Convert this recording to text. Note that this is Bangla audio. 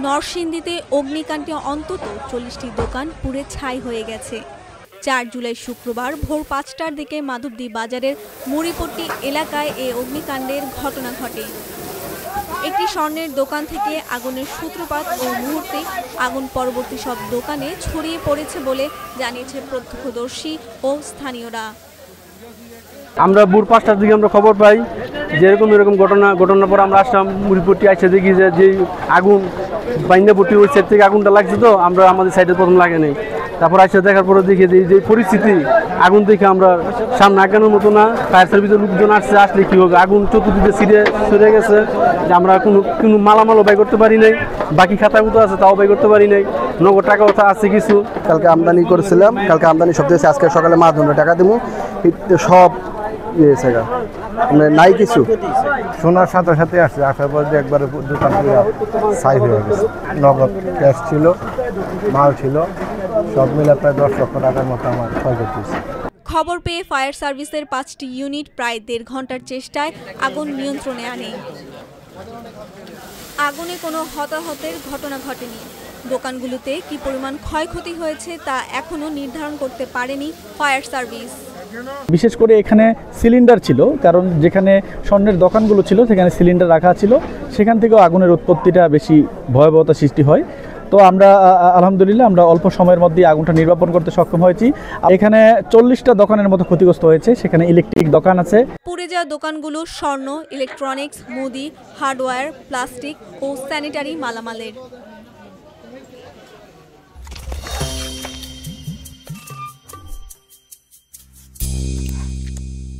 নরসিংদীতে অগ্নিকাণ্ডে অন্তত ৪০টি দোকান পুড়ে ছাই হয়ে গেছে। ৪ জুলাই শুক্রবার ভোর ৫টার দিকে মাধবদী বাজারের মুড়িপট্টি এলাকায় এ অগ্নিকাণ্ডের ঘটনা ঘটে। একটি স্বর্ণের দোকান থেকে আগুনের সূত্রপাত ও মুহূর্তে আগুন পরবর্তী সব দোকানে ছড়িয়ে পড়েছে বলে জানিয়েছে প্রত্যক্ষদর্শী ও স্থানীয়রা। আমরা ভোর ৫টার দিকে আমরা খবর পাই যে এরকম ঘটনার পর আমরা আসলাম মুড়িপট্টি আসে দেখি যে আগুন বাইন্দাপট্টি ওই সাইড থেকে আগুনটা লাগছে, তো আমরা আমাদের সাইডে প্রথম লাগে নেই। তারপর আসে দেখার পরে দেখি যে পরিস্থিতি আগুন দেখে আমরা সামনে আগানোর মতো না। ফায়ার সার্ভিসের লোকজন আসলে কি হবে, আগুন চতুর্দিকে ছিঁড়ে গেছে যে আমরা কোনো মালামালও বাই করতে পারি নাই, বাকি খাতাগুলো আছে তাও বাই করতে পারি নাই, নগদ টাকা আছে কিছু। কালকে আমদানি করেছিলাম, কালকে আমদানি সব দিয়েছে, আজকে সকালে 500 টাকা দেবো, সব নাই কিছু। শোনার সাথে সাথে আসছে, আসার পর একবারে দোকান ছাই হয়ে গেছে। নগদ ক্যাশ ছিল, মাল ছিল, সব মিলে প্রায় 10 লক্ষ টাকার মতো আমার ক্ষয়ক্ষতি হয়েছে। খবর পেয়ে ফায়ার সার্ভিসের 5টি ইউনিট প্রায় 1.5 ঘন্টার চেষ্টায় আগুন নিয়ন্ত্রণে আনে। আগুনে কোনো হতাহতের ঘটনা ঘটেনি। দোকানগুলোতে কি পরিমাণ ক্ষয়ক্ষতি হয়েছে তা এখনও নির্ধারণ করতে পারেনি ফায়ার সার্ভিস। বিশেষ করে এখানে সিলিন্ডার ছিল, কারণ যেখানে স্বর্ণের দোকানগুলো ছিল সেখানে সিলিন্ডার রাখা ছিল, সেখান থেকেও আগুনের উৎপত্তিটা বেশি ভয়াবহতা সৃষ্টি হয়। তো আমরা আলহামদুলিল্লাহ আমরা অল্প সময়ের মধ্যে আগুনটা নির্বাপন করতে সক্ষম হয়েছি। এখানে 40টা দোকানের মতো ক্ষতিগ্রস্ত হয়েছে, সেখানে ইলেকট্রিক দোকান আছে। পুড়ে যাওয়া দোকানগুলো স্বর্ণ, ইলেকট্রনিক্স, মুদি, হার্ডওয়্যার, প্লাস্টিক ও স্যানিটারি মালামালের।